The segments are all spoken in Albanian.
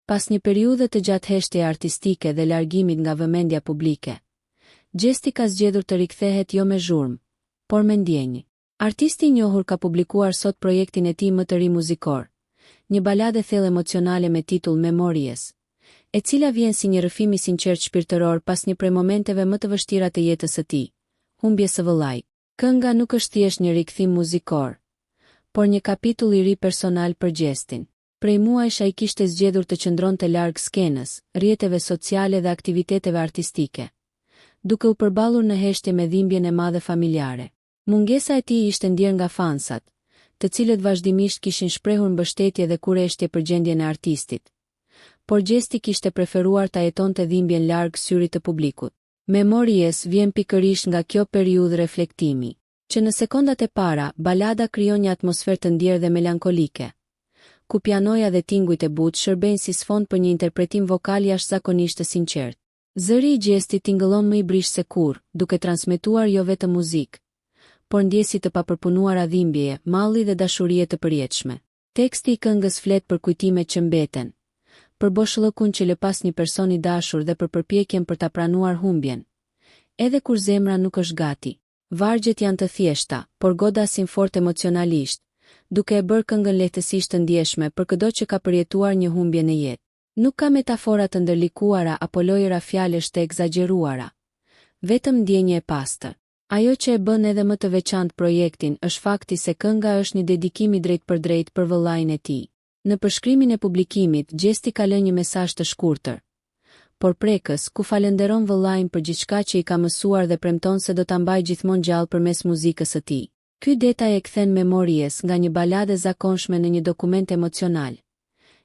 Pas një periudhe të gjatë heshtje artistike dhe largimit nga vëmendja publike, Gjesti ka zgjedhur të rikthehet jo me zhurmë, por me ndjenjë. Artisti I njohur ka publikuar sot projektin e tij më të ri muzikor, një baladë thellë emocionale me titull Memories, e cila vjen si një rrëfim I sinqert shpirtëror pas një prej momenteve më të vështira të jetës së tij, humbjes së vëllait. Kënga nuk është thjesht një rikthim muzikor, por një kapitull I ri personal për Gjestin. Prej muajsh ai kishte zgjedhur të qëndronte larg skenës, rrjeteve sociale dhe aktiviteteve artistike, duke u përballur në heshtje me dhimbjen e madhe familjare. Mungesa e tij ishte ndier nga fansat, të cilët vazhdimisht kishin shprehur mbështetje dhe kurështje për gjendjen e artistit. Por Gjesti kishte preferuar ta jetonte dhimbjen larg syrit të publikut. Memories vjen pikërisht nga kjo periudhë reflektimi, që në sekondat e para balada krijon një atmosferë të ndjerë dhe melankolike, ku pianoja dhe tingujt e butë shërbejnë si sfond për një interpretim vokal jashtëzakonisht të sinqert. Zëri I Gjestit tingëllon më I brish se kur, duke transmetuar jo vetëm muzikë, por ndjesi të papërpunuara dhimbjeje, malli dhe dashurie të përjetshme. Teksti I këngës flet për kujtimet që mbeten, për boshllëkun që lëpas një person I dashur dhe për përpjekjen për ta pranuar humbjen, edhe kur zemra nuk është gati. Vargjet janë të thjeshta, por godasin fort emocionalisht, duke e bërë këngën lehtësisht të ndjeshme për çdo që ka përjetuar një humbje në jetë. Nuk ka metafora të ndërlikuara apo lojëra fjalësh të egzageruara, vetëm ndjenje e pastër. Ajo që e bën edhe më të veçantë projektin është fakti se kënga është një dedikim I drejt për drejt për vëllain e tij. Në përshkrimin e publikimit, Gjesti ka lënë një mesazh të shkurtër, por prekës, ku falenderon vëllain për gjithçka që I ka mësuar dhe premton se do ta mbajë gjithmonë gjallë përmes muzikës së tij. Ky detaj e kthen Memories nga një baladë e zakonshme në një dokument emocional,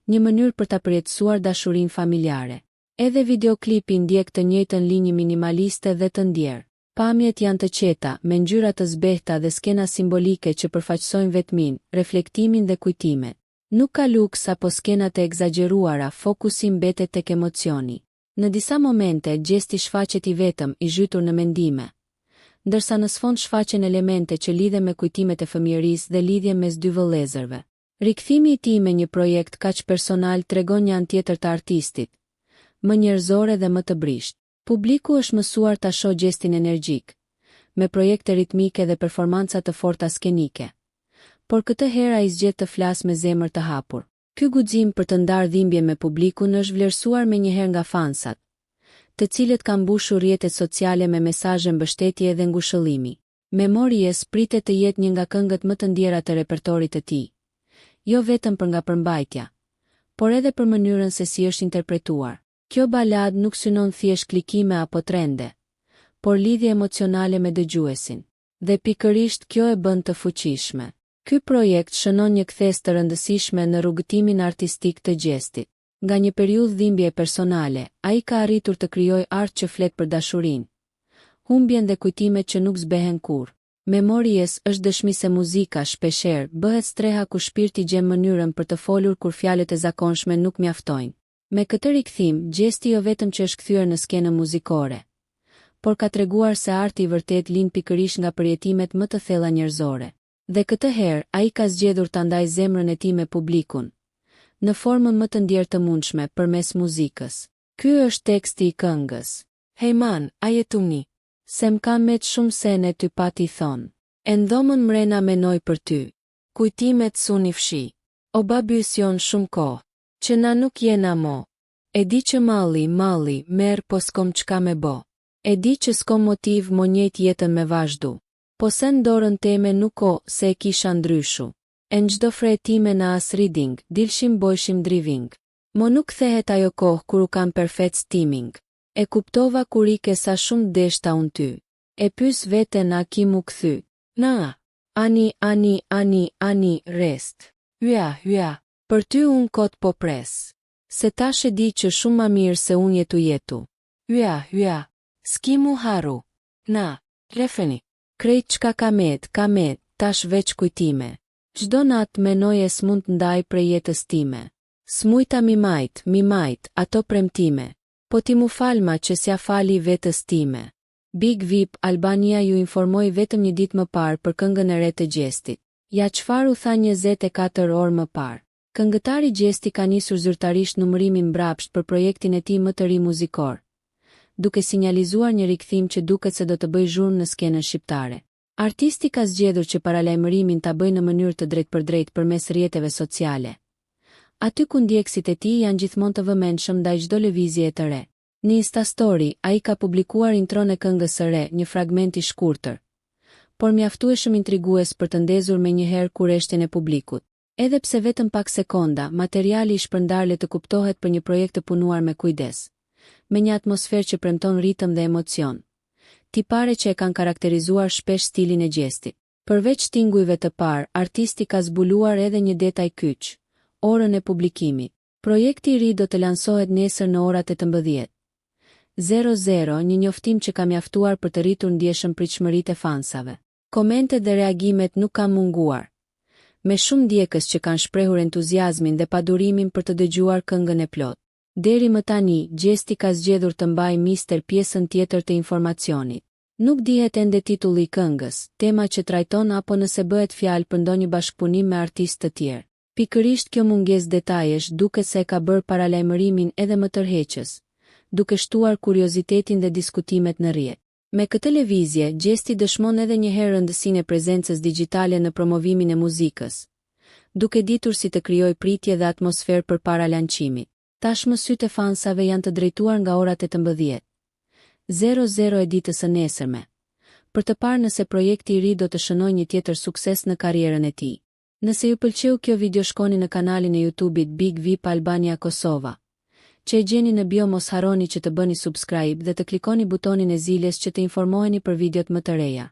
një mënyrë për ta përjetësuar dashurinë familjare. Edhe videoklipi ndjek të njëjtën linjë minimaliste dhe të ndjerë. Pamjet janë të qeta, me ngjyra të zbehta dhe skena simbolike që përfaqësojnë vetmin, reflektimin dhe kujtimet. Nuk ka luks apo skena të egzageruara, fokusi mbetet tek emocioni. Në disa momente, Gjesti shfaqet I vetëm, I zhytur në mendime, ndërsa në sfond shfaqen elemente që lidhen me kujtimet e fëmijërisë dhe lidhjen mes dy vëllezërve. Rikthimi I tij me një projekt kaq personal tregon një anë tjetër të artistit, më njerëzore dhe më të brisht. Publiku është mësuar ta shohë Gjestin energjik, me projekte ritmike dhe performanca të forta skenike. Por këtë herë ai zgjedh të flasë me zemër të hapur. Ky guxim për të ndarë dhimbjen me publikun është vlerësuar menjëherë nga fansat, të cilët kanë mbushur rrjetet sociale me mesazhe mbështetje dhe ngushëllimi. Memories pritet të jetë një nga këngët më të ndjera të repertorit të tij, jo vetëm për nga përmbajtja, por edhe për mënyrën se si është interpretuar. Kjo balad nuk synon thjesht klikime apo trende, por lidhje emocionale me dëgjuesin, dhe pikërisht kjo e bën të fuqishme. Ky projekt shënon një kthes të rëndësishme në rrugëtimin artistik të Gjestit. Nga një periudhë dhimbje personale, ai ka arritur të krijojë art që flet për dashurinë, humbjen dhe kujtimet që nuk zbehen kurrë. Memories është dëshmi se muzika shpeshherë bëhet streha ku shpirti gjen mënyrën për të folur kur fjalët e zakonshme nuk mjaftojnë. Me këtë rikthim, Gjesti jo vetëm që është kthyer në skenën muzikore, por ka treguar se arti I vërtet lind pikërisht nga përjetimet më të thella njerëzore. Dhe këtë herë, ai ka zgjedhur ta ndajë zemrën e tij me publikun, në formën më të ndjerë të mundshme përmes muzikës. Ky është teksti I këngës. Hey man, a jetuni? Se m'kam met shumë sene ty pati thon. E ndomën mrena menoj për ty. Kujtimet suni fshi. O babysjon shumë kohë, që na nuk jena mo. E di që malli, merë po s'kom qka me bo. E di që s'kom motiv mo njejt jetën me vazhdu. Po se në dorën teme nuk o se e kisha ndryshu. E në gjdo fretime në as reading, dilshim bojshim driving. Mo nuk thehet ajo kohë kur u kam perfect steaming. E kuptova kur I ke sa shumë deshta unë ty. E pys vete na ki mu kthy. Na, ani, rest. Hya, për ty unë kot po pres. Se tash e di që shumë ma mirë se unë jetu. Hya, s'ki mu haru. Na, refeni. Krejt qka kamet, tash veç kujtime. Gjdo natë menoj e s'mund ndaj prej jetës time. S'mujta mi majt, ato premtime. Po ti mu falma që s'ja fali vetës time. Big VIP Albania ju informoi vetëm një ditë më parë për këngën e re të Gjestit. Ja çfarë u tha 24 orë më parë. Këngëtari Gjesti ka nisur zyrtarisht numërimin mbrapsht për projektin e tij më të ri muzikor, duke sinjalizuar një rikthim që duket se do të bëjë zhurmë në skenën shqiptare. Artisti ka zgjedhur që paralajmërimin ta bëjë në mënyrë të drejtpërdrejtë përmes rrjeteve sociale, aty ku ndjekësit e tij janë gjithmonë të vëmendshëm ndaj çdo lëvizje të re. Në Insta Story, ai ka publikuar intron e këngës së re, një fragment i shkurtër, por mjaftueshëm intrigues për të ndezur menjëherë kurreshtjen e publikut. Edhe pse vetëm pak sekonda, materiali i shpërndar le të kuptohet për një projekt të punuar me kujdes, me një atmosferë që premton ritëm dhe emocion. Tipare që e kanë karakterizuar shpesh stilin e Gjestit. Përveç tingujve të parë, artisti ka zbuluar edhe një detaj kyç: orën e publikimit. Projekti i ri do të lansohet nesër në orat 18:00, një njoftim që ka mjaftuar për të rritur ndjeshëm pritshmëritë e fansave. Komentet dhe reagimet nuk kanë munguar, me shumë ndjekës që kanë shprehur entuziazmin dhe padurimin për të dëgjuar këngën e plot. Deri më tani, Gjesti ka zgjedhur të mbajë mister pjesën tjetër të informacionit. Nuk dihet ende titulli i këngës, tema që trajton apo nëse bëhet fjalë për ndonjë bashkëpunim me artistë të tjerë. Pikërisht kjo mungesë detajesh duket se e ka bërë paralajmërimin edhe më tërheqës, duke shtuar kuriozitetin dhe diskutimet në rrjet. Me këtë lëvizje, Gjesti dëshmon edhe një herë rëndësinë e prezencës digjitale në promovimin e muzikës, duke ditur si të krijojë pritje dhe atmosferë përpara lançimit. Tashmë sytë e fansave janë të drejtuar nga orat 18:00 e ditës së nesërme, për të parë nëse projekti i ri do të shënojë një tjetër sukses në karrierën e tij. Nëse ju pëlqeu kjo video, shkoni në kanalin e YouTube-it Big VIP Albania Kosova, që e gjeni në bio. Mos harroni që të bëni subscribe dhe të klikoni butonin e ziljes që të informoheni për videot më të reja.